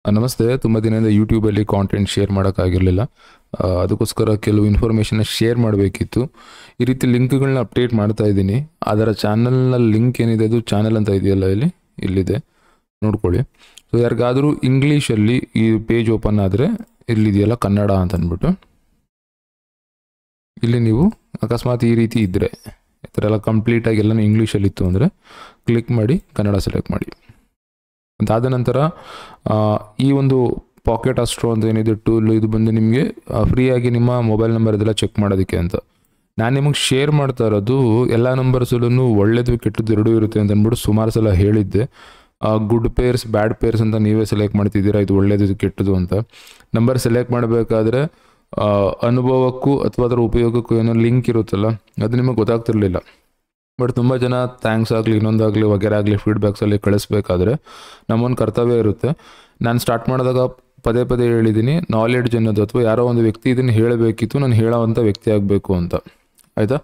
ನಮಸ್ತೆ. ತುಂಬ ದಿನದಿಂದ ಯೂಟ್ಯೂಬಲ್ಲಿ ಕಾಂಟೆಂಟ್ ಶೇರ್ ಮಾಡೋಕ್ಕಾಗಿರಲಿಲ್ಲ. ಅದಕ್ಕೋಸ್ಕರ ಕೆಲವು ಇನ್ಫಾರ್ಮೇಷನ್ನ ಶೇರ್ ಮಾಡಬೇಕಿತ್ತು. ಈ ರೀತಿ ಲಿಂಕ್ಗಳನ್ನ ಅಪ್ಡೇಟ್ ಮಾಡ್ತಾ ಇದ್ದೀನಿ. ಅದರ ಚಾನಲ್ನ ಲಿಂಕ್ ಏನಿದೆ ಅದು ಚಾನಲ್ ಅಂತ ಇದೆಯಲ್ಲ ಇಲ್ಲಿದೆ ನೋಡ್ಕೊಳ್ಳಿ. ಸೊ ಯಾರಿಗಾದರೂ ಇಂಗ್ಲೀಷಲ್ಲಿ ಈ ಪೇಜ್ ಓಪನ್ ಆದರೆ ಇಲ್ಲಿದೆಯಲ್ಲ ಕನ್ನಡ ಅಂತ ಅಂದ್ಬಿಟ್ಟು ಇಲ್ಲಿ ನೀವು ಅಕಸ್ಮಾತ್ ಈ ರೀತಿ ಇದ್ದರೆ ಈ ಥರ ಎಲ್ಲ ಕಂಪ್ಲೀಟಾಗಿ ಎಲ್ಲನೂ ಇಂಗ್ಲೀಷಲ್ಲಿತ್ತು ಅಂದರೆ ಕ್ಲಿಕ್ ಮಾಡಿ ಕನ್ನಡ ಸೆಲೆಕ್ಟ್ ಮಾಡಿ. ಅದಾದ ನಂತರ ಈ ಒಂದು ಪಾಕೆಟ್ ಅಸ್ಟ್ರೋ ಅಂತ ಏನಿದೆ ಟೂಲ್, ಇದು ಬಂದು ನಿಮಗೆ ಫ್ರೀಯಾಗಿ ನಿಮ್ಮ ಮೊಬೈಲ್ ನಂಬರ್ ಇದೆಲ್ಲ ಚೆಕ್ ಮಾಡೋದಕ್ಕೆ ಅಂತ. ನಾನು ನಿಮಗೆ ಶೇರ್ ಮಾಡ್ತಾ ಇರೋದು ಎಲ್ಲ ನಂಬರ್ಸಲ್ಲೂ ಒಳ್ಳೆಯದು ಕೆಟ್ಟದ್ದು ಎರಡೂ ಇರುತ್ತೆ ಅಂತ ಅಂದ್ಬಿಟ್ಟು ಸುಮಾರು ಸಲ ಹೇಳಿದ್ದೆ. ಗುಡ್ ಪೇರ್ಸ್ ಬ್ಯಾಡ್ ಪೇರ್ಸ್ ಅಂತ ನೀವೇ ಸೆಲೆಕ್ಟ್ ಮಾಡ್ತಿದ್ದೀರಾ, ಇದು ಒಳ್ಳೆಯದು ಇದು ಕೆಟ್ಟದ್ದು ಅಂತ. ನಂಬರ್ ಸೆಲೆಕ್ಟ್ ಮಾಡಬೇಕಾದ್ರೆ ಅನುಭವಕ್ಕೂ ಅಥವಾ ಅದರ ಉಪಯೋಗಕ್ಕೂ ಏನೋ ಲಿಂಕ್ ಇರುತ್ತಲ್ಲ, ಅದು ನಿಮಗೆ ಗೊತ್ತಾಗ್ತಿರ್ಲಿಲ್ಲ. ಬಟ್ ತುಂಬ ಜನ ಥ್ಯಾಂಕ್ಸ್ ಆಗಲಿ ಇನ್ನೊಂದಾಗಲಿ ವಗೇರೆ ಆಗಲಿ ಫೀಡ್ಬ್ಯಾಕ್ಸಲ್ಲಿ ಕಳಿಸ್ಬೇಕಾದ್ರೆ ನಮ್ಮೊಂದು ಕರ್ತವ್ಯ ಇರುತ್ತೆ. ನಾನು ಸ್ಟಾರ್ಟ್ ಮಾಡಿದಾಗ ಪದೇ ಪದೇ ಹೇಳಿದ್ದೀನಿ, ನಾಲೆಡ್ಜ್ ಅನ್ನೋದು ಅಥವಾ ಯಾರೋ ಒಂದು ವ್ಯಕ್ತಿ ಇದನ್ನು ಹೇಳಬೇಕಿತ್ತು, ನಾನು ಹೇಳೋವಂಥ ವ್ಯಕ್ತಿ ಆಗಬೇಕು ಅಂತ. ಆಯಿತಾ,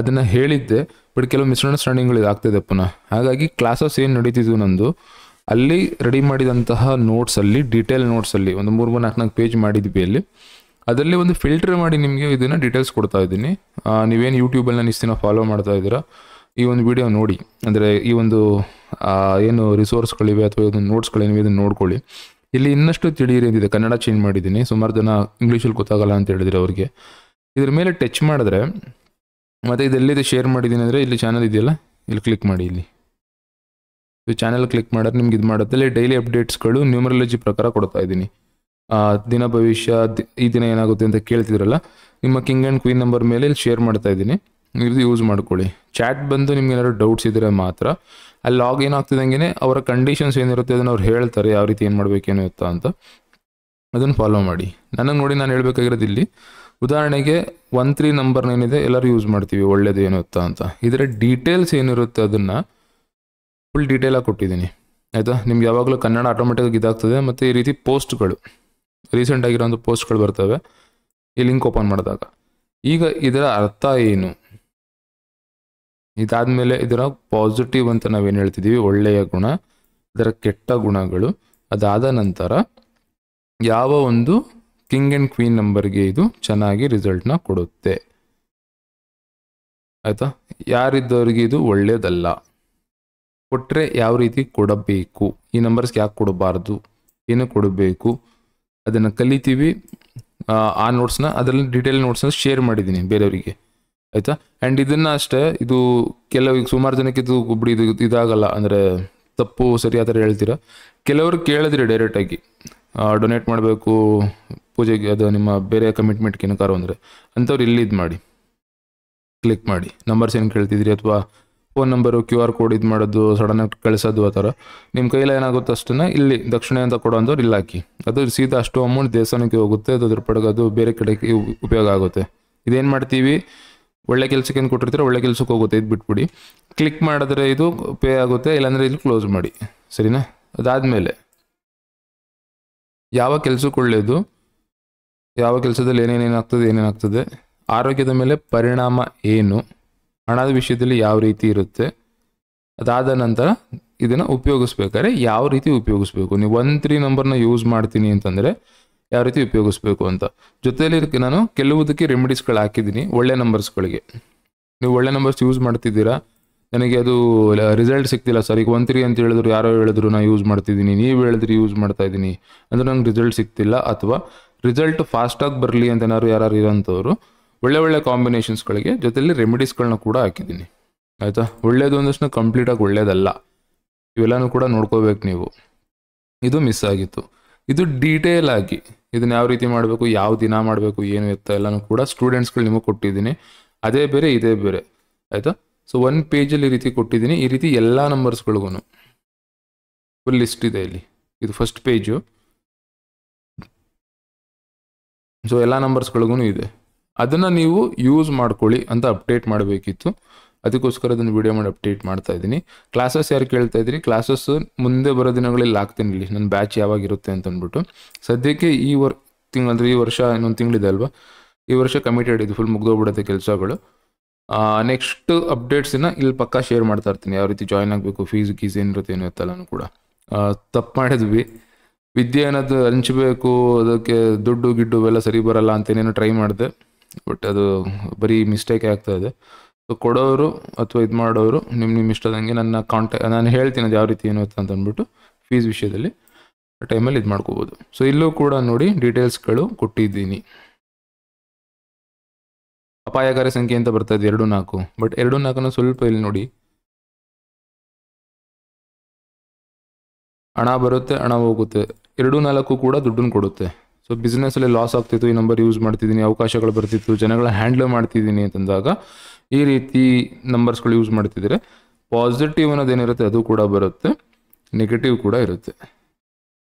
ಅದನ್ನು ಹೇಳಿದ್ದೆ. ಬಟ್ ಕೆಲವು ಮಿಸ್ಅಂಡರ್ಸ್ಟ್ಯಾಂಡಿಂಗ್ಗಳು ಇದಾಗ್ತಿದೆ ಪುನಃ. ಹಾಗಾಗಿ ಕ್ಲಾಸಸ್ ಏನು ನಡೀತಿದ್ವು ನಂದು, ಅಲ್ಲಿ ರೆಡಿ ಮಾಡಿದಂತಹ ನೋಟ್ಸಲ್ಲಿ ಡೀಟೇಲ್ ನೋಟ್ಸಲ್ಲಿ ಒಂದು 3-4 ಪೇಜ್ ಮಾಡಿದ್ವಿ. ಅಲ್ಲಿ ಅದರಲ್ಲಿ ಒಂದು ಫಿಲ್ಟರ್ ಮಾಡಿ ನಿಮಗೆ ಇದನ್ನು ಡೀಟೇಲ್ಸ್ ಕೊಡ್ತಾ ಇದ್ದೀನಿ. ನೀವೇನು ಯೂಟ್ಯೂಬಲ್ಲಿ ನಾನು ಇಷ್ಟು ದಿನ ಫಾಲೋ ಮಾಡ್ತಾ ಇದ್ದೀರಾ, ಈ ಒಂದು ವಿಡಿಯೋ ನೋಡಿ, ಅಂದರೆ ಈ ಒಂದು ಏನು ರಿಸೋರ್ಸ್ಗಳಿವೆ ಅಥವಾ ಇದೊಂದು ನೋಟ್ಸ್ಗಳೇನಿವೆ ಇದನ್ನು ನೋಡ್ಕೊಳ್ಳಿ. ಇಲ್ಲಿ ಇನ್ನಷ್ಟು ತಿಳಿಯಿರಿದೆ. ಕನ್ನಡ ಚೇಂಜ್ ಮಾಡಿದ್ದೀನಿ. ಸುಮಾರು ಜನ ಇಂಗ್ಲೀಷಲ್ಲಿ ಗೊತ್ತಾಗಲ್ಲ ಅಂತ ಹೇಳಿದ್ರೆ ಅವ್ರಿಗೆ ಇದ್ರ ಮೇಲೆ ಟಚ್ ಮಾಡಿದ್ರೆ, ಮತ್ತು ಇದೆಲ್ಲಿದೆ ಶೇರ್ ಮಾಡಿದ್ದೀನಿ ಅಂದರೆ ಇಲ್ಲಿ ಚಾನಲ್ ಇದೆಯಲ್ಲ, ಇಲ್ಲಿ ಕ್ಲಿಕ್ ಮಾಡಿ. ಇಲ್ಲಿ ಚಾನಲ್ ಕ್ಲಿಕ್ ಮಾಡಿದ್ರೆ ನಿಮ್ಗೆ ಇದು ಮಾಡುತ್ತೆ. ಇಲ್ಲಿ ಡೈಲಿ ಅಪ್ಡೇಟ್ಸ್ಗಳು ನ್ಯೂಮರಾಲಜಿ ಪ್ರಕಾರ ಕೊಡ್ತಾ ಇದ್ದೀನಿ. ದಿನ ಭವಿಷ್ಯ, ಈ ದಿನ ಏನಾಗುತ್ತೆ ಅಂತ ಕೇಳ್ತಿದ್ರಲ್ಲ, ನಿಮ್ಮ ಕಿಂಗ್ ಆ್ಯಂಡ್ ಕ್ವೀನ್ ನಂಬರ್ ಮೇಲೆ ಇಲ್ಲಿ ಶೇರ್ ಮಾಡ್ತಾ ಇದ್ದೀನಿ. ಇದು ಯೂಸ್ ಮಾಡ್ಕೊಳ್ಳಿ. ಚಾಟ್ ಬಂದು ನಿಮ್ಗೆ ಏನಾದ್ರು ಡೌಟ್ಸ್ ಇದ್ದರೆ ಮಾತ್ರ ಅಲ್ಲಿ ಲಾಗ್ ಏನಾಗ್ತಿದ್ದಂಗೆ ಅವರ ಕಂಡೀಷನ್ಸ್ ಏನಿರುತ್ತೆ ಅದನ್ನು ಅವ್ರು ಹೇಳ್ತಾರೆ, ಯಾವ ರೀತಿ ಏನು ಮಾಡಬೇಕೇನೋ ಇತ್ತಾ ಅಂತ. ಅದನ್ನು ಫಾಲೋ ಮಾಡಿ. ನನಗೆ ನೋಡಿ ನಾನು ಹೇಳಬೇಕಾಗಿರೋದು ಇಲ್ಲಿ ಉದಾಹರಣೆಗೆ 13 ನಂಬರ್ನ ಏನಿದೆ ಎಲ್ಲರೂ ಯೂಸ್ ಮಾಡ್ತೀವಿ, ಒಳ್ಳೇದು ಏನು ಇತ್ತಾ ಅಂತ. ಇದರ ಡೀಟೇಲ್ಸ್ ಏನಿರುತ್ತೆ ಅದನ್ನು ಫುಲ್ ಡೀಟೇಲಾಗಿ ಕೊಟ್ಟಿದ್ದೀನಿ. ಆಯಿತಾ, ನಿಮ್ಗೆ ಯಾವಾಗಲೂ ಕನ್ನಡ ಆಟೋಮೆಟಿಕಾಗಿ ಇದಾಗ್ತದೆ. ಮತ್ತು ಈ ರೀತಿ ಪೋಸ್ಟ್ಗಳು ರೀಸೆಂಟ್ ಆಗಿರೋಂಥ ಪೋಸ್ಟ್ಗಳು ಬರ್ತವೆ ಈ ಲಿಂಕ್ ಓಪನ್ ಮಾಡಿದಾಗ. ಈಗ ಇದರ ಅರ್ಥ ಏನು, ಇದಾದಮೇಲೆ ಇದರ ಪಾಸಿಟಿವ್ ಅಂತ ನಾವೇನು ಹೇಳ್ತಿದ್ದೀವಿ ಒಳ್ಳೆಯ ಗುಣ, ಇದರ ಕೆಟ್ಟ ಗುಣಗಳು, ಅದಾದ ನಂತರ ಯಾವ ಒಂದು ಕಿಂಗ್ ಆ್ಯಂಡ್ ಕ್ವೀನ್ ನಂಬರ್ಗೆ ಇದು ಚೆನ್ನಾಗಿ ರಿಸಲ್ಟ್ನ ಕೊಡುತ್ತೆ. ಆಯಿತಾ, ಯಾರಿದ್ದವರಿಗೆ ಇದು ಒಳ್ಳೆಯದಲ್ಲ, ಕೊಟ್ಟರೆ ಯಾವ ರೀತಿ ಕೊಡಬೇಕು, ಈ ನಂಬರ್ಸ್ಗೆ ಯಾಕೆ ಕೊಡಬಾರ್ದು, ಏನು ಕೊಡಬೇಕು, ಅದನ್ನು ಕಲಿತೀವಿ. ಆ ನೋಟ್ಸ್ನ ಅದರಲ್ಲಿ ಡೀಟೇಲ್ ನೋಟ್ಸ್ನ ಶೇರ್ ಮಾಡಿದ್ದೀನಿ ಬೇರೆಯವರಿಗೆ. ಆಯಿತಾ, ಆ್ಯಂಡ್ ಇದನ್ನು ಅಷ್ಟೇ, ಇದು ಕೆಲವು ಸುಮಾರು ಜನಕ್ಕೆ ಇದು ಇದಾಗಲ್ಲ, ಅಂದರೆ ತಪ್ಪು ಸರಿ ಆ ಥರ ಹೇಳ್ತೀರಾ. ಕೆಲವರು ಕೇಳಿದ್ರಿ ಡೈರೆಕ್ಟಾಗಿ ಡೊನೇಟ್ ಮಾಡಬೇಕು ಪೂಜೆಗೆ, ಅದು ನಿಮ್ಮ ಬೇರೆ ಕಮಿಟ್ಮೆಂಟ್ಗೆ ಏನಕ್ಕಾರು ಅಂದರೆ ಅಂಥವ್ರು ಇಲ್ಲಿ ಇದು ಮಾಡಿ ಕ್ಲಿಕ್ ಮಾಡಿ. ನಂಬರ್ಸ್ ಏನು ಕೇಳ್ತಿದ್ರಿ ಅಥವಾ ಫೋನ್ ನಂಬರು QR ಕೋಡ್ ಇದು ಮಾಡೋದು ಸಡನ್ನಾಗಿ ಕಳಿಸೋದು ಆ ಥರ ನಿಮ್ಮ ಕೈಲಿ ಏನಾಗುತ್ತೆ ಅಷ್ಟನ್ನು ಇಲ್ಲಿ ದಕ್ಷಿಣೆ ಅಂತ ಕೊಡೋ ಅಂಥವ್ರು ಇಲ್ಲಿ ಹಾಕಿ. ಅದು ಸೀದಾ ಅಷ್ಟು ಅಮೌಂಟ್ ದೇವಸ್ಥಾನಕ್ಕೆ ಹೋಗುತ್ತೆ. ಅದು ಅದ್ರ ಪಡೆಗೆ ಅದು ಬೇರೆ ಕಡೆಗೆ ಉಪಯೋಗ ಆಗುತ್ತೆ. ಇದೇನು ಮಾಡ್ತೀವಿ, ಒಳ್ಳೆ ಕೆಲಸಕ್ಕೆ ಏನು ಕೊಟ್ಟಿರ್ತಾರೆ ಒಳ್ಳೆ ಕೆಲಸಕ್ಕೆ ಹೋಗುತ್ತೆ, ಇದು ಬಿಟ್ಬಿಡಿ. ಕ್ಲಿಕ್ ಮಾಡಿದ್ರೆ ಇದು ಪೇ ಆಗುತ್ತೆ, ಇಲ್ಲಾಂದರೆ ಇಲ್ಲಿ ಕ್ಲೋಸ್ ಮಾಡಿ. ಸರಿನಾ, ಅದಾದಮೇಲೆ ಯಾವ ಕೆಲಸಕ್ಕೆ ಒಳ್ಳೆಯದು, ಯಾವ ಕೆಲಸದಲ್ಲಿ ಏನೇನಾಗ್ತದೆ, ಆರೋಗ್ಯದ ಮೇಲೆ ಪರಿಣಾಮ ಏನು, ಹಣದ ವಿಷಯದಲ್ಲಿ ಯಾವ ರೀತಿ ಇರುತ್ತೆ, ಅದಾದ ನಂತರ ಇದನ್ನು ಉಪಯೋಗಿಸ್ಬೇಕಾದ್ರೆ ಯಾವ ರೀತಿ ಉಪಯೋಗಿಸ್ಬೇಕು. ನೀವು 13 ನಂಬರ್ನ ಯೂಸ್ ಮಾಡ್ತೀನಿ ಅಂತಂದರೆ ಯಾವ ರೀತಿ ಉಪಯೋಗಿಸ್ಬೇಕು ಅಂತ. ಜೊತೆಯಲ್ಲಿ ನಾನು ಕೆಲವುದಕ್ಕೆ ರೆಮಿಡೀಸ್ಗಳು ಹಾಕಿದ್ದೀನಿ ಒಳ್ಳೆ ನಂಬರ್ಸ್ಗಳಿಗೆ. ನೀವು ಒಳ್ಳೆ ನಂಬರ್ಸ್ ಯೂಸ್ ಮಾಡ್ತಿದ್ದೀರಾ, ನನಗೆ ಅದು ರಿಸಲ್ಟ್ ಸಿಗ್ತಿಲ್ಲ ಸರ್, ಈಗ 13 ಅಂತ ಹೇಳಿದ್ರು, ಯಾರೋ ಹೇಳಿದ್ರು ನಾನು ಯೂಸ್ ಮಾಡ್ತಿದ್ದೀನಿ, ನೀವು ಹೇಳಿದ್ರಿ ಯೂಸ್ ಮಾಡ್ತಾ ಇದ್ದೀನಿ ಅಂದರೆ ನಂಗೆ ರಿಸಲ್ಟ್ ಸಿಗ್ತಿಲ್ಲ, ಅಥವಾ ರಿಸಲ್ಟ್ ಫಾಸ್ಟಾಗಿ ಬರಲಿ ಅಂತ ಯಾರು ಇರೋಂಥವ್ರು ಒಳ್ಳೆ ಕಾಂಬಿನೇಷನ್ಸ್ಗಳಿಗೆ ಜೊತೆಯಲ್ಲಿ ರೆಮಿಡೀಸ್ಗಳನ್ನ ಕೂಡ ಹಾಕಿದ್ದೀನಿ. ಆಯಿತಾ, ಒಳ್ಳೇದು ಒಂದಷ್ಟು ಕಂಪ್ಲೀಟಾಗಿ ಒಳ್ಳೇದಲ್ಲ, ಇವೆಲ್ಲನೂ ಕೂಡ ನೋಡ್ಕೋಬೇಕು ನೀವು. ಇದು ಮಿಸ್ ಆಗಿತ್ತು. ಇದು ಡೀಟೇಲ್ ಆಗಿ ಇದನ್ನು ಯಾವ ರೀತಿ ಮಾಡಬೇಕು, ಯಾವ ದಿನ ಮಾಡಬೇಕು, ಏನು ಎತ್ತ ಎಲ್ಲನೂ ಕೂಡ ಸ್ಟೂಡೆಂಟ್ಸ್ಗಳು ನಿಮಗೆ ಕೊಟ್ಟಿದ್ದೀನಿ. ಅದೇ ಬೇರೆ ಇದೇ ಬೇರೆ. ಆಯಿತಾ, ಸೊ 1 ಪೇಜಲ್ಲಿ ಈ ರೀತಿ ಕೊಟ್ಟಿದ್ದೀನಿ. ಈ ರೀತಿ ಎಲ್ಲ ನಂಬರ್ಸ್ಗಳಿಗೂ ಫುಲ್ ಲಿಸ್ಟ್ ಇದೆ ಇಲ್ಲಿ. ಇದು ಫಸ್ಟ್ ಪೇಜು. ಸೊ ಎಲ್ಲ ನಂಬರ್ಸ್ಗಳಿಗೂ ಇದೆ. ಅದನ್ನು ನೀವು ಯೂಸ್ ಮಾಡ್ಕೊಳ್ಳಿ ಅಂತ ಅಪ್ಡೇಟ್ ಮಾಡಬೇಕಿತ್ತು. ಅದಕ್ಕೋಸ್ಕರ ಅದನ್ನು ವಿಡಿಯೋ ಮಾಡಿ ಅಪ್ಡೇಟ್ ಮಾಡ್ತಾ ಇದ್ದೀನಿ. ಕ್ಲಾಸಸ್ ಯಾರು ಕೇಳ್ತಾ ಇದ್ರಿ, ಕ್ಲಾಸಸ್ ಮುಂದೆ ಬರೋ ದಿನಗಳಲ್ಲಿ ಹಾಕ್ತೀನಿ ಇಲ್ಲಿ, ನನ್ನ ಬ್ಯಾಚ್ ಯಾವಾಗಿರುತ್ತೆ ಅಂತ ಅಂದ್ಬಿಟ್ಟು. ಸದ್ಯಕ್ಕೆ ಈ ಅಂದರೆ ಈ ವರ್ಷ ಇನ್ನೊಂದು ತಿಂಗಳಿದೆ ಅಲ್ವಾ, ಈ ವರ್ಷ ಕಮಿಟೆಡ್ ಇದು, ಫುಲ್ ಮುಗ್ದೋಗ್ಬಿಡುತ್ತೆ ಕೆಲಸಗಳು. ನೆಕ್ಸ್ಟ್ ಅಪ್ಡೇಟ್ಸನ್ನು ಇಲ್ಲಿ ಪಕ್ಕ ಶೇರ್ ಮಾಡ್ತಾ ಇರ್ತೀನಿ, ಯಾವ ರೀತಿ ಜಾಯ್ನ್ ಆಗಬೇಕು, ಫೀಸ್ ಏನಿರುತ್ತೆ ಏನೋ ಇತ್ತಲ್ಲೂ ಕೂಡ. ತಪ್ಪು ಮಾಡಿದ್ವಿ, ವಿದ್ಯೆ ಅನ್ನೋದು ಹಂಚಬೇಕು, ಅದಕ್ಕೆ ದುಡ್ಡು ಗಿಡ್ಡು ಎಲ್ಲ ಸರಿ ಬರಲ್ಲ ಅಂತೇನೇನೋ ಟ್ರೈ ಮಾಡಿದೆ, ಬಟ್ ಅದು ಬರೀ ಮಿಸ್ಟೇಕೇ ಆಗ್ತಾ ಇದೆ. ಸೊ ಕೊಡೋರು ಅಥವಾ ಇದು ಮಾಡೋರು ನಿಮ್ಮ ಇಷ್ಟದಂಗೆ ನನ್ನ ನಾನು ಹೇಳ್ತೀನಿ ಅದು ಯಾವ ರೀತಿ ಏನು ಅಂತ ಅಂದ್ಬಿಟ್ಟು ಫೀಸ್ ವಿಷಯದಲ್ಲಿ ಟೈಮಲ್ಲಿ ಇದು ಮಾಡ್ಕೋಬೋದು. ಸೊ ಇಲ್ಲೂ ಕೂಡ ನೋಡಿ ಡೀಟೇಲ್ಸ್ಗಳು ಕೊಟ್ಟಿದ್ದೀನಿ. ಅಪಾಯಕಾರಿ ಸಂಖ್ಯೆ ಅಂತ ಬರ್ತಾ ಇದೆ 2-4, ಬಟ್ 2-4 ಸ್ವಲ್ಪ ಇಲ್ಲಿ ನೋಡಿ ಹಣ ಬರುತ್ತೆ ಹಣ ಹೋಗುತ್ತೆ, 2-4 ಕೂಡ ದುಡ್ಡನ್ನು ಕೊಡುತ್ತೆ. ಸೊ ಬಿಸ್ನೆಸ್ಸಲ್ಲಿ ಲಾಸ್ ಆಗ್ತಿತ್ತು, ಈ ನಂಬರ್ ಯೂಸ್ ಮಾಡ್ತಿದ್ದೀನಿ, ಅವಕಾಶಗಳು ಬರ್ತಿತ್ತು, ಜನಗಳ ಹ್ಯಾಂಡ್ಲ್ ಮಾಡ್ತಿದ್ದೀನಿ ಅಂತಂದಾಗ ಈ ರೀತಿ ನಂಬರ್ಸ್ಗಳು ಯೂಸ್ ಮಾಡ್ತಿದ್ರೆ ಪಾಸಿಟಿವ್ ಅನ್ನೋದೇನಿರುತ್ತೆ ಅದು ಕೂಡ ಬರುತ್ತೆ, ನೆಗೆಟಿವ್ ಕೂಡ ಇರುತ್ತೆ.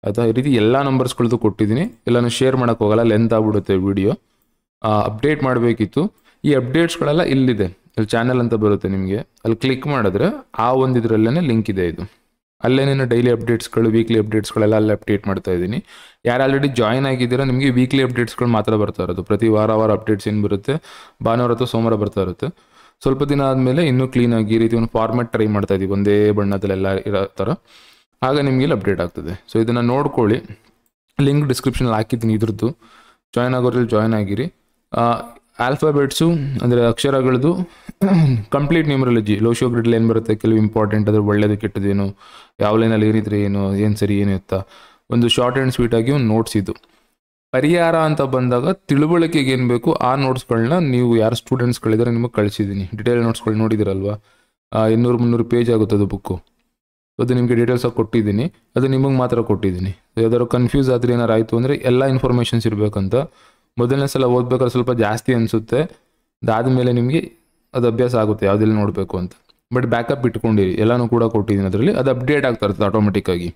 ಆಯಿತಾ? ಈ ರೀತಿ ಎಲ್ಲ ನಂಬರ್ಸ್ಗಳದ್ದು ಕೊಟ್ಟಿದ್ದೀನಿ. ಎಲ್ಲನೂ ಶೇರ್ ಮಾಡೋಕ್ಕೆ ಹೋಗಲ್ಲ, ಲೆಂತ್ ಆಗ್ಬಿಡುತ್ತೆ ವಿಡಿಯೋ. ಅಪ್ಡೇಟ್ ಮಾಡಬೇಕಿತ್ತು. ಈ ಅಪ್ಡೇಟ್ಸ್ಗಳೆಲ್ಲ ಇಲ್ಲಿದೆ, ಇಲ್ಲಿ ಚಾನಲ್ ಅಂತ ಬರುತ್ತೆ ನಿಮಗೆ, ಅಲ್ಲಿ ಕ್ಲಿಕ್ ಮಾಡಿದ್ರೆ ಆ ಒಂದು ಇದರಲ್ಲೇ ಲಿಂಕ್ ಇದೆ. ಇದು ಅಲ್ಲೇನೇನು ಡೈಲಿ ಅಪ್ಡೇಟ್ಸ್ಗಳು, ವೀಕ್ಲಿ ಅಪ್ಡೇಟ್ಸ್ಗಳೆಲ್ಲ ಅಲ್ಲಿ ಅಪ್ಡೇಟ್ ಮಾಡ್ತಾ ಇದ್ದೀನಿ. ಯಾರು ಆಲ್ರೆಡಿ ಜಾಯ್ನ್ ಆಗಿದ್ದೀರಾ ನಿಮಗೆ ವೀಕ್ಲಿ ಅಪ್ಡೇಟ್ಸ್ಗಳು ಮಾತ್ರ ಬರ್ತಾ ಇರೋದು. ಪ್ರತಿ ವಾರ ಅಪ್ಡೇಟ್ಸ್ ಏನು ಬರುತ್ತೆ, ಭಾನುವಾರ ಅಥವಾ ಸೋಮವಾರ ಬರ್ತಾ ಇರುತ್ತೆ. ಸ್ವಲ್ಪ ದಿನ ಆದಮೇಲೆ ಇನ್ನೂ ಕ್ಲೀನಾಗಿ ಈ ರೀತಿ ಒಂದು ಫಾರ್ಮ್ಯಾಟ್ ಟ್ರೈ ಮಾಡ್ತಾ ಇದ್ದೀವಿ, ಒಂದೇ ಬಣ್ಣದಲ್ಲೆಲ್ಲ ಇರೋ ಥರ, ಆಗ ನಿಮಗೆ ಇಲ್ಲಿ ಅಪ್ಡೇಟ್ ಆಗ್ತದೆ. ಸೊ ಇದನ್ನು ನೋಡ್ಕೊಳ್ಳಿ, ಲಿಂಕ್ ಡಿಸ್ಕ್ರಿಪ್ಷನಲ್ಲಿ ಹಾಕಿದ್ದೀನಿ ಇದ್ರದ್ದು. ಜಾಯ್ನ್ ಆಗೋದ್ರಲ್ಲಿ ಜಾಯ್ನ್ ಆಗಿರಿ. ಆಲ್ಫಾಬೆಟ್ಸು ಅಂದರೆ ಅಕ್ಷರಗಳದ್ದು ಕಂಪ್ಲೀಟ್ ನ್ಯೂಮರಾಲಜಿ, ಲೋಶೋ ಗ್ರಿಡ್ಲಿ ಏನು ಬರುತ್ತೆ, ಕೆಲವು ಇಂಪಾರ್ಟೆಂಟ್ ಅದ್ರ ಒಳ್ಳೇದು ಕೆಟ್ಟದೇನು, ಯಾವ ಲೈನಲ್ಲಿ ಏನಿದ್ರೆ ಏನು, ಏನು ಸರಿ ಏನು ಎತ್ತಾ, ಒಂದು ಶಾರ್ಟ್ ಆ್ಯಂಡ್ ಸ್ವೀಟಾಗಿ ಒಂದು ನೋಟ್ಸ್ ಇದು. ಪರಿಹಾರ ಅಂತ ಬಂದಾಗ ತಿಳುವಳಿಕೆಗೆ ಏನು ಬೇಕು ಆ ನೋಟ್ಸ್ಗಳನ್ನ ನೀವು ಯಾರು ಸ್ಟೂಡೆಂಟ್ಸ್ಗಳಿದ್ದಾರೆ ನಿಮಗೆ ಕಳಿಸಿದ್ದೀನಿ. ಡಿಟೇಲ್ ನೋಟ್ಸ್ಗಳು ನೋಡಿದಿರಲ್ವಾ, 200-300 ಪೇಜ್ ಆಗುತ್ತೆ ಅದು ಬುಕ್ಕು. ಅದು ನಿಮಗೆ ಡೀಟೇಲ್ಸಾಗಿ ಕೊಟ್ಟಿದ್ದೀನಿ, ಅದು ನಿಮಗೆ ಮಾತ್ರ ಕೊಟ್ಟಿದ್ದೀನಿ. ಯಾವ್ದಾದ್ರು ಕನ್ಫ್ಯೂಸ್ ಆದರೆ ಏನಾರು ಆಯಿತು ಅಂದರೆ ಎಲ್ಲ ಇನ್ಫಾರ್ಮೇಷನ್ಸ್ ಇರಬೇಕಂತ. ಮೊದಲನೇ ಸಲ ಓದ್ಬೇಕಾದ್ರೆ ಸ್ವಲ್ಪ ಜಾಸ್ತಿ ಅನಿಸುತ್ತೆ, ಅದಾದಮೇಲೆ ನಿಮಗೆ ಅದು ಅಭ್ಯಾಸ ಆಗುತ್ತೆ ಯಾವುದೆಲ್ಲ ನೋಡಬೇಕು ಅಂತ. ಬಟ್ ಬ್ಯಾಕಪ್ ಇಟ್ಕೊಂಡಿರಿ, ಎಲ್ಲನೂ ಕೂಡ ಕೊಟ್ಟಿದ್ದೀನಿ ಅದರಲ್ಲಿ. ಅದು ಅಪ್ಡೇಟ್ ಆಗ್ತಾ ಇರ್ತದೆ ಆಟೋಮೆಟಿಕ್ಕಾಗಿ,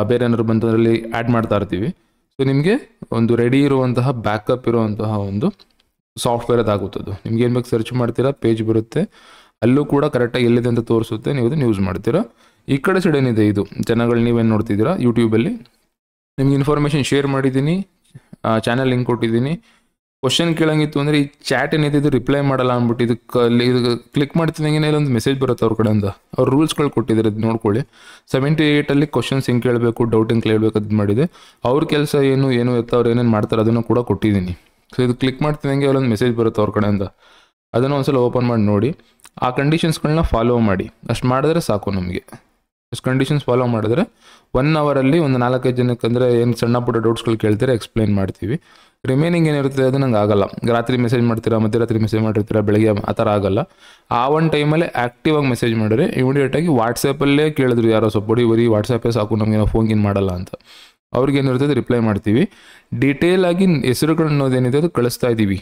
ಬೇರೆ ಏನಾದ್ರು ಬಂತಂದ್ರಲ್ಲಿ ಆ್ಯಡ್ ಮಾಡ್ತಾ ಇರ್ತೀವಿ. ಸೊ ನಿಮಗೆ ಒಂದು ರೆಡಿ ಇರುವಂತಹ ಬ್ಯಾಕಪ್ ಇರುವಂತಹ ಒಂದು ಸಾಫ್ಟ್ವೇರ್ ಅದಾಗುತ್ತದು. ನಿಮ್ಗೆ ಏನು ಬೇಕು ಸರ್ಚ್ ಮಾಡ್ತೀರಾ, ಪೇಜ್ ಬರುತ್ತೆ, ಅಲ್ಲೂ ಕೂಡ ಕರೆಕ್ಟಾಗಿ ಎಲ್ಲಿದೆ ಅಂತ ತೋರಿಸುತ್ತೆ, ನೀವು ಅದನ್ನು ಯೂಸ್ ಮಾಡ್ತೀರಾ. ಈ ಕಡೆ ಸೈಡ್ ಏನಿದೆ ಇದು ಜನಗಳು ನೀವೇನು ನೋಡ್ತಿದ್ದೀರಾ ಯೂಟ್ಯೂಬಲ್ಲಿ, ನಿಮ್ಗೆ ಇನ್ಫಾರ್ಮೇಷನ್ ಶೇರ್ ಮಾಡಿದ್ದೀನಿ, ಚಾನಲ್ ಲಿಂಕ್ ಕೊಟ್ಟಿದ್ದೀನಿ. ಕ್ವಶನ್ ಕೇಳಂಗಿತ್ತು ಅಂದರೆ ಈ ಚಾಟ್ ಏನಿದೆ ಇದು ರಿಪ್ಲೈ ಮಾಡಲ್ಲ ಅಂದ್ಬಿಟ್ಟು ಇದು ಕ್ಲಿಕ್ ಮಾಡ್ತಿದ್ದಂಗೆ ಒಂದು ಮೆಸೇಜ್ ಬರುತ್ತೆ ಅವ್ರ ಕಡೆಯಿಂದ. ಅವ್ರು ರೂಲ್ಸ್ಗಳು ಕೊಟ್ಟಿದ್ದಾರೆ, ಅದು ನೋಡ್ಕೊಳ್ಳಿ. 78 ಕ್ವಶನ್ಸ್ ಹೆಂಗೆ ಕೇಳಬೇಕು, ಡೌಟ್ ಹೆಂಗೆ ಕೇಳಬೇಕು ಅದು ಮಾಡಿದೆ. ಅವ್ರ ಕೆಲಸ ಏನು ಎತ್ತ ಅವ್ರು ಏನೇನು ಮಾಡ್ತಾರೆ ಅದನ್ನು ಕೂಡ ಕೊಟ್ಟಿದ್ದೀನಿ. ಸೊ ಇದು ಕ್ಲಿಕ್ ಮಾಡ್ತಿದ್ದಂಗೆ ಅಲ್ಲೊಂದು ಮೆಸೇಜ್ ಬರುತ್ತೆ ಅವ್ರ ಕಡೆಯಿಂದ, ಅದನ್ನು ಒಂದ್ಸಲ ಓಪನ್ ಮಾಡಿ ನೋಡಿ. ಆ ಕಂಡೀಷನ್ಸ್ಗಳನ್ನ ಫಾಲೋ ಮಾಡಿ, ಅಷ್ಟು ಮಾಡಿದ್ರೆ ಸಾಕು ನಮಗೆ. ಅಷ್ಟು ಕಂಡೀಷನ್ಸ್ ಫಾಲೋ ಮಾಡಿದ್ರೆ 1 ಅವರಲ್ಲಿ ಒಂದು 4-5 ಜನಕ್ಕೆ ಅಂದರೆ ಏನು ಸಣ್ಣ ಪುಟ್ಟ ಡೌಟ್ಸ್ಗಳು ಕೇಳ್ತೀರಾ ಎಕ್ಸ್ಪ್ಲೈನ್ ಮಾಡ್ತೀವಿ. ರಿಮೈನಿಂಗ್ ಏನಿರುತ್ತೆ ಅದು ನಂಗೆ ಆಗಲ್ಲ. ರಾತ್ರಿ ಮೆಸೇಜ್ ಮಾಡ್ತೀರಾ, ಮಧ್ಯರಾತ್ರಿ ಮೆಸೇಜ್ ಮಾಡಿರ್ತೀರಾ, ಬೆಳಗ್ಗೆ ಆ ಥರ ಆಗಲ್ಲ. ಆ ಒಂದು ಟೈಮಲ್ಲೇ ಆ್ಯಕ್ಟಿವ್ ಆಗಿ ಮೆಸೇಜ್ ಮಾಡಿದ್ರೆ ಇಮಿಡಿಯೇಟಾಗಿ ವಾಟ್ಸಪ್ಪಲ್ಲೇ ಕೇಳಿದ್ರು ಯಾರೋ ಸ್ವಲ್ಪ ಬರೀ ವಾಟ್ಸಪ್ಪೇ ಸಾಕು ನಮಗೆ, ನಾವು ಫೋನ್ಗಿನ್ ಮಾಡಲ್ಲ ಅಂತ. ಅವ್ರಿಗೇನಿರ್ತದೆ ರಿಪ್ಲೈ ಮಾಡ್ತೀವಿ. ಡೀಟೇಲ್ ಆಗಿ ಹೆಸರುಗಳು ಅನ್ನೋದೇನಿದೆ ಅದು ಕಳಿಸ್ತಾ ಇದ್ದೀವಿ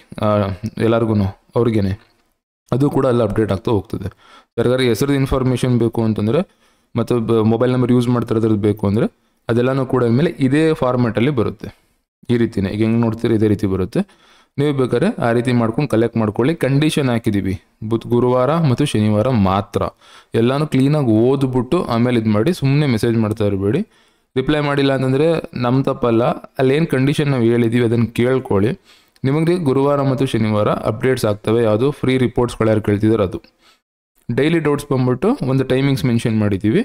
ಎಲ್ಲರಿಗೂ ಅವ್ರಿಗೇನೆ, ಅದು ಕೂಡ ಎಲ್ಲ ಅಪ್ಡೇಟ್ ಆಗ್ತಾ ಹೋಗ್ತದೆ. ಯಾರಿಗಾರು ಹೆಸರದ ಇನ್ಫಾರ್ಮೇಷನ್ ಬೇಕು ಅಂತಂದರೆ ಮತ್ತು ಮೊಬೈಲ್ ನಂಬರ್ ಯೂಸ್ ಮಾಡ್ತಿರೋದ್ರದ್ದು ಬೇಕು ಅಂದರೆ ಅದೆಲ್ಲನೂ ಕೂಡ ಮೇಲೆ ಇದೇ ಫಾರ್ಮ್ಯಾಟಲ್ಲಿ ಬರುತ್ತೆ. ಈ ರೀತಿನೇ ಈಗ ಹೆಂಗೆ ನೋಡ್ತೀರಿ ಇದೇ ರೀತಿ ಬರುತ್ತೆ. ನೀವು ಬೇಕಾದ್ರೆ ಆ ರೀತಿ ಮಾಡ್ಕೊಂಡು ಕಲೆಕ್ಟ್ ಮಾಡ್ಕೊಳ್ಳಿ. ಕಂಡೀಷನ್ ಹಾಕಿದ್ದೀವಿ, ಗುರುವಾರ ಮತ್ತು ಶನಿವಾರ ಮಾತ್ರ. ಎಲ್ಲನೂ ಕ್ಲೀನಾಗಿ ಓದ್ಬಿಟ್ಟು ಆಮೇಲೆ ಇದು ಮಾಡಿ, ಸುಮ್ಮನೆ ಮೆಸೇಜ್ ಮಾಡ್ತಾ ಇರಬೇಡಿ. ರಿಪ್ಲೈ ಮಾಡಿಲ್ಲ ಅಂತಂದರೆ ನಮ್ಮ ತಪ್ಪಲ್ಲ, ಅಲ್ಲೇನು ಕಂಡೀಷನ್ ನಾವು ಹೇಳಿದ್ದೀವಿ ಅದನ್ನು ಕೇಳ್ಕೊಳ್ಳಿ. ನಿಮಗೆ ಗುರುವಾರ ಮತ್ತು ಶನಿವಾರ ಅಪ್ಡೇಟ್ಸ್ ಆಗ್ತವೆ. ಯಾವುದು ಫ್ರೀ ರಿಪೋರ್ಟ್ಸ್ಗಳು ಯಾರು ಕೇಳ್ತಿದ್ದಾರೆ ಅದು. ಡೈಲಿ ಡೌಟ್ಸ್ ಬಂದ್ಬಿಟ್ಟು ಒಂದು ಟೈಮಿಂಗ್ಸ್ ಮೆನ್ಷನ್ ಮಾಡಿದ್ದೀವಿ,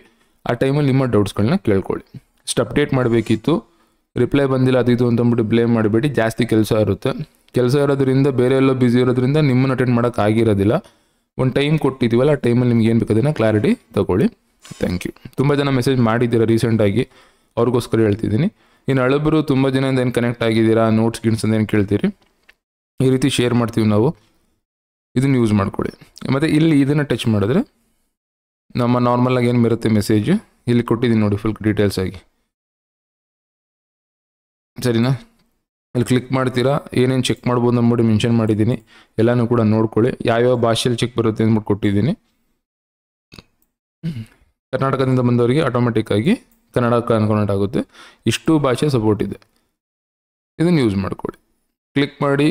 ಆ ಟೈಮಲ್ಲಿ ನಿಮ್ಮ ಡೌಟ್ಸ್ಗಳನ್ನ ಕೇಳ್ಕೊಳ್ಳಿ. ಇಷ್ಟು ಅಪ್ಡೇಟ್ ಮಾಡಬೇಕಿತ್ತು, ರಿಪ್ಲೈ ಬಂದಿಲ್ಲ ಅದು ಇದು ಅಂತಂದ್ಬಿಟ್ಟು ಬ್ಲೇಮ್ ಮಾಡಬೇಡಿ. ಜಾಸ್ತಿ ಕೆಲಸ ಇರುತ್ತೆ, ಕೆಲಸ ಇರೋದ್ರಿಂದ ಬೇರೆ ಎಲ್ಲೋ ಬ್ಯುಸಿ ಇರೋದ್ರಿಂದ ನಿಮ್ಮನ್ನು ಅಟೆಂಡ್ ಮಾಡೋಕ್ಕೆ ಆಗಿರೋದಿಲ್ಲ. ಒಂದು ಟೈಮ್ ಕೊಟ್ಟಿದ್ದೀವಲ್ಲ, ಆ ಟೈಮಲ್ಲಿ ನಿಮ್ಗೆ ಏನು ಬೇಕು ಅದನ್ನು ಕ್ಲಾರಿಟಿ ತೊಗೊಳ್ಳಿ. Thank you. ತುಂಬ ಜನ ಮೆಸೇಜ್ ಮಾಡಿದ್ದೀರಾ ರೀಸೆಂಟಾಗಿ, ಅವ್ರಿಗೋಸ್ಕರ ಹೇಳ್ತಿದ್ದೀನಿ. ಇನ್ನು ಹಳಬರು ತುಂಬ ಜನದಿಂದ ಏನು ಕನೆಕ್ಟ್ ಆಗಿದ್ದೀರಾ, ನೋಟ್ಸ್ ಗಿಟ್ಸ್ ಅಂತ ಏನು ಕೇಳ್ತೀರಿ, ಈ ರೀತಿ ಶೇರ್ ಮಾಡ್ತೀವಿ ನಾವು, ಇದನ್ನು ಯೂಸ್ ಮಾಡ್ಕೊಳ್ಳಿ. ಮತ್ತು ಇಲ್ಲಿ ಇದನ್ನು ಟಚ್ ಮಾಡಿದ್ರೆ ನಮ್ಮ ನಾರ್ಮಲಾಗಿ ಏನು ಬರುತ್ತೆ ಮೆಸೇಜ್, ಇಲ್ಲಿ ಕೊಟ್ಟಿದ್ದೀನಿ ನೋಡಿ ಫುಲ್ ಡೀಟೇಲ್ಸ್ ಆಗಿ, ಸರಿನಾ? ಇಲ್ಲಿ ಕ್ಲಿಕ್ ಮಾಡ್ತೀರಾ, ಏನೇನು ಚೆಕ್ ಮಾಡ್ಬೋದು ಅಂದ್ಬಿಟ್ಟು ಮೆನ್ಷನ್ ಮಾಡಿದ್ದೀನಿ, ಎಲ್ಲನೂ ಕೂಡ ನೋಡ್ಕೊಳ್ಳಿ. ಯಾವ್ಯಾವ ಭಾಷೆಯಲ್ಲಿ ಚೆಕ್ ಬರುತ್ತೆ ಅಂದ್ಬಿಟ್ಟು ಕೊಟ್ಟಿದ್ದೀನಿ. ಕರ್ನಾಟಕದಿಂದ ಬಂದವರಿಗೆ ಆಟೋಮೆಟಿಕ್ಕಾಗಿ ಕನ್ನಡ ಕನ್ವರ್ಟ್ ಆಗುತ್ತೆ. ಇಷ್ಟು ಭಾಷೆ ಸಪೋರ್ಟ್ ಇದೆ, ಇದನ್ನು ಯೂಸ್ ಮಾಡ್ಕೊಳ್ಳಿ. ಕ್ಲಿಕ್ ಮಾಡಿ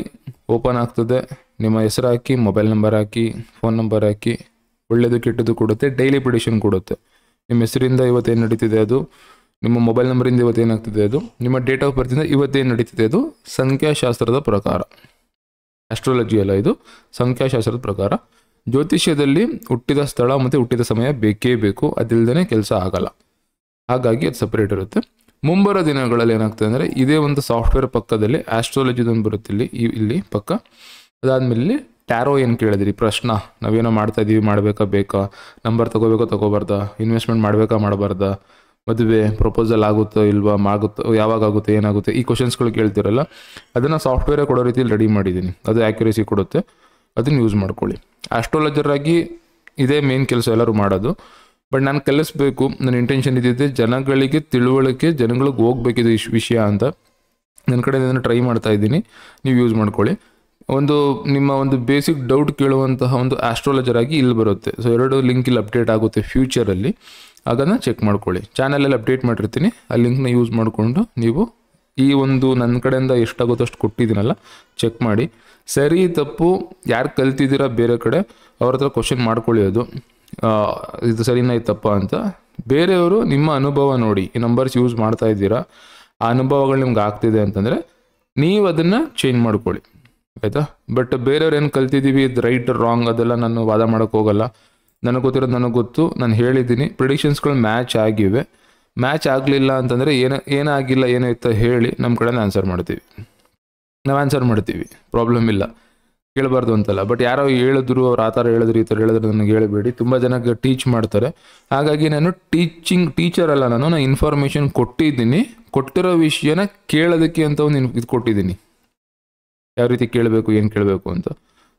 ಓಪನ್ ಆಗ್ತದೆ. ನಿಮ್ಮ ಹೆಸರು ಹಾಕಿ, ಮೊಬೈಲ್ ನಂಬರ್ ಹಾಕಿ, ಫೋನ್ ನಂಬರ್ ಹಾಕಿ, ಒಳ್ಳೆಯದು ಕೆಟ್ಟದ್ದು ಕೊಡುತ್ತೆ. ಡೈಲಿ ಪ್ರಿಡಿಕ್ಷನ್ ಕೊಡುತ್ತೆ. ನಿಮ್ಮ ಹೆಸರಿಂದ ಇವತ್ತೇನು ನಡೀತಿದೆ ಅದು, ನಿಮ್ಮ ಮೊಬೈಲ್ ನಂಬರಿಂದ ಇವತ್ತೇನಾಗ್ತಿದೆ ಅದು, ನಿಮ್ಮ ಡೇಟ್ ಆಫ್ ಬರ್ತಿಂದ ಇವತ್ತೇನು ನಡೀತಿದೆ ಅದು ಸಂಖ್ಯಾಶಾಸ್ತ್ರದ ಪ್ರಕಾರ. ಆಸ್ಟ್ರಾಲಜಿ ಅಲ್ಲ, ಇದು ಸಂಖ್ಯಾಶಾಸ್ತ್ರದ ಪ್ರಕಾರ. ಜ್ಯೋತಿಷ್ಯದಲ್ಲಿ ಹುಟ್ಟಿದ ಸ್ಥಳ ಮತ್ತು ಹುಟ್ಟಿದ ಸಮಯ ಬೇಕೇ ಬೇಕು, ಅದಿಲ್ಲದೇ ಕೆಲಸ ಆಗಲ್ಲ. ಹಾಗಾಗಿ ಅದು ಸಪ್ರೇಟ್ ಇರುತ್ತೆ. ಮುಂಬರೋ ದಿನಗಳಲ್ಲಿ ಏನಾಗ್ತದೆ ಅಂದರೆ ಇದೇ ಒಂದು ಸಾಫ್ಟ್ವೇರ್ ಪಕ್ಕದಲ್ಲಿ ಆಸ್ಟ್ರಾಲಜಿದೊಂದು ಬರುತ್ತೆ ಇಲ್ಲಿ ಪಕ್ಕ. ಅದಾದಮೇಲೆ ಇಲ್ಲಿ ಟ್ಯಾರೋ ಏನು ಕೇಳಿದ್ರಿ ಪ್ರಶ್ನ, ನಾವೇನೋ ಮಾಡ್ತಾ ಇದ್ದೀವಿ, ಮಾಡಬೇಕಾ ಬೇಕಾ, ನಂಬರ್ ತೊಗೋಬೇಕೋ ತೊಗೋಬಾರ್ದಾ, ಇನ್ವೆಸ್ಟ್ಮೆಂಟ್ ಮಾಡಬೇಕಾ ಮಾಡಬಾರ್ದಾ, ಮದುವೆ ಪ್ರಪೋಸಲ್ ಆಗುತ್ತೋ ಇಲ್ವಾ, ಯಾವಾಗ ಆಗುತ್ತೆ, ಏನಾಗುತ್ತೆ, ಈ ಕ್ವಶನ್ಸ್ಗಳು ಕೇಳ್ತಿರಲ್ಲ, ಅದನ್ನು ಸಾಫ್ಟ್ವೇರೇ ಕೊಡೋ ರೀತಿಯಲ್ಲಿ ರೆಡಿ ಮಾಡಿದ್ದೀನಿ. ಅದು ಆ್ಯಕ್ಯುರೇಸಿ ಕೊಡುತ್ತೆ, ಅದನ್ನು ಯೂಸ್ ಮಾಡ್ಕೊಳ್ಳಿ. ಆಸ್ಟ್ರಾಲಜರ್ ಆಗಿ ಇದೇ ಮೇನ್ ಕೆಲಸ ಎಲ್ಲರೂ ಮಾಡೋದು. ಬಟ್ ನಾನು ಕಲಿಸ್ಬೇಕು, ನನ್ನ ಇಂಟೆನ್ಷನ್ ಇದ್ದಿದ್ದೆ ಜನಗಳಿಗೆ ತಿಳುವಳಿಕೆ, ಜನಗಳಿಗೆ ಹೋಗ್ಬೇಕಿದೆ ಈ ವಿಷಯ ಅಂತ. ನನ್ನ ಕಡೆ ಇದನ್ನು ಟ್ರೈ ಮಾಡ್ತಾ ಇದ್ದೀನಿ, ನೀವು ಯೂಸ್ ಮಾಡ್ಕೊಳ್ಳಿ. ನಿಮ್ಮ ಒಂದು ಬೇಸಿಕ್ ಡೌಟ್ ಕೇಳುವಂತಹ ಒಂದು ಆಸ್ಟ್ರಾಲಜರ್ ಆಗಿ ಇಲ್ಲಿ ಬರುತ್ತೆ. ಸೊ 2 ಲಿಂಕ್ ಇಲ್ಲಿ ಅಪ್ಡೇಟ್ ಆಗುತ್ತೆ ಫ್ಯೂಚರಲ್ಲಿ, ಅದನ್ನು ಚೆಕ್ ಮಾಡ್ಕೊಳ್ಳಿ. ಚಾನಲಲ್ಲಿ ಅಪ್ಡೇಟ್ ಮಾಡಿರ್ತೀನಿ, ಆ ಲಿಂಕ್ನ ಯೂಸ್ ಮಾಡಿಕೊಂಡು ನೀವು ಈ ಒಂದು ನನ್ನ ಕಡೆಯಿಂದ ಎಷ್ಟಾಗುತ್ತೋ ಅಷ್ಟು ಕೊಟ್ಟಿದ್ದೀನಲ್ಲ ಚೆಕ್ ಮಾಡಿ. ಸರಿ ತಪ್ಪು ಯಾರು ಕಲ್ತಿದ್ದೀರಾ ಬೇರೆ ಕಡೆ ಅವ್ರ ಹತ್ರ ಕ್ವಶನ್ ಮಾಡ್ಕೊಳ್ಳಿ, ಇದು ಸರಿನಾ ಇದು ತಪ್ಪಾ ಅಂತ. ಬೇರೆಯವರು ನಿಮ್ಮ ಅನುಭವ ನೋಡಿ, ಈ ನಂಬರ್ಸ್ ಯೂಸ್ ಮಾಡ್ತಾ ಇದ್ದೀರಾ, ಆ ಅನುಭವಗಳು ನಿಮ್ಗೆ ಆಗ್ತಿದೆ ಅಂತಂದರೆ ನೀವು ಅದನ್ನು ಚೇಂಜ್ ಮಾಡ್ಕೊಳ್ಳಿ, ಆಯಿತಾ. ಬಟ್ ಬೇರೆಯವ್ರು ಏನು ಕಲ್ತಿದ್ದೀವಿ, ಇದು ರೈಟ್ ರಾಂಗ್ ಅದೆಲ್ಲ ನಾನು ವಾದ ಮಾಡೋಕ್ಕೆ ಹೋಗಲ್ಲ. ನನಗೆ ಗೊತ್ತಿರೋದು ನನಗೆ ಗೊತ್ತು, ನಾನು ಹೇಳಿದ್ದೀನಿ. ಪ್ರಿಡಿಕ್ಷನ್ಸ್ಗಳು ಮ್ಯಾಚ್ ಆಗಿವೆ. ಮ್ಯಾಚ್ ಆಗಲಿಲ್ಲ ಅಂತಂದರೆ ಏನಾಗಿಲ್ಲ ಏನೋ ಇತ್ತ ಹೇಳಿ, ನಮ್ಮ ಕಡೆಯಿಂದ ನಾವು ಆನ್ಸರ್ ಮಾಡ್ತೀವಿ, ಪ್ರಾಬ್ಲಮ್ ಇಲ್ಲ, ಕೇಳಬಾರ್ದು ಅಂತಲ್ಲ. ಬಟ್ ಯಾರೋ ಹೇಳಿದ್ರು, ಅವ್ರು ಆ ಥರ ಹೇಳಿದ್ರು ಈ ಥರ ಹೇಳಿದ್ರು ನನಗೆ ಹೇಳಬೇಡಿ. ತುಂಬ ಜನಕ್ಕೆ ಟೀಚ್ ಮಾಡ್ತಾರೆ. ಹಾಗಾಗಿ ನಾನು ಟೀಚರ್ ಅಲ್ಲ, ನಾನು ಇನ್ಫಾರ್ಮೇಷನ್ ಕೊಟ್ಟಿದ್ದೀನಿ. ಕೊಟ್ಟಿರೋ ವಿಷಯನ ಕೇಳೋದಕ್ಕೆ ಅಂತ ಒಂದು ಇದು ಕೊಟ್ಟಿದ್ದೀನಿ, ಯಾವ ರೀತಿ ಕೇಳಬೇಕು, ಏನು ಕೇಳಬೇಕು ಅಂತ.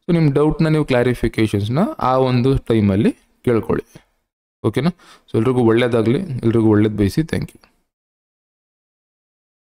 ಸೊ ನಿಮ್ಮ ಡೌಟ್ನ ನೀವು ಕ್ಲಾರಿಫಿಕೇಷನ್ಸ್ನ ಆ ಒಂದು ಟೈಮಲ್ಲಿ ಕೇಳ್ಕೊಳ್ಳಿ, ಓಕೆನಾ. ಸೊ ಎಲ್ರಿಗೂ ಒಳ್ಳೇದಾಗಲಿ, ಎಲ್ರಿಗೂ ಒಳ್ಳೇದು ಬಯಸಿ. Thank you.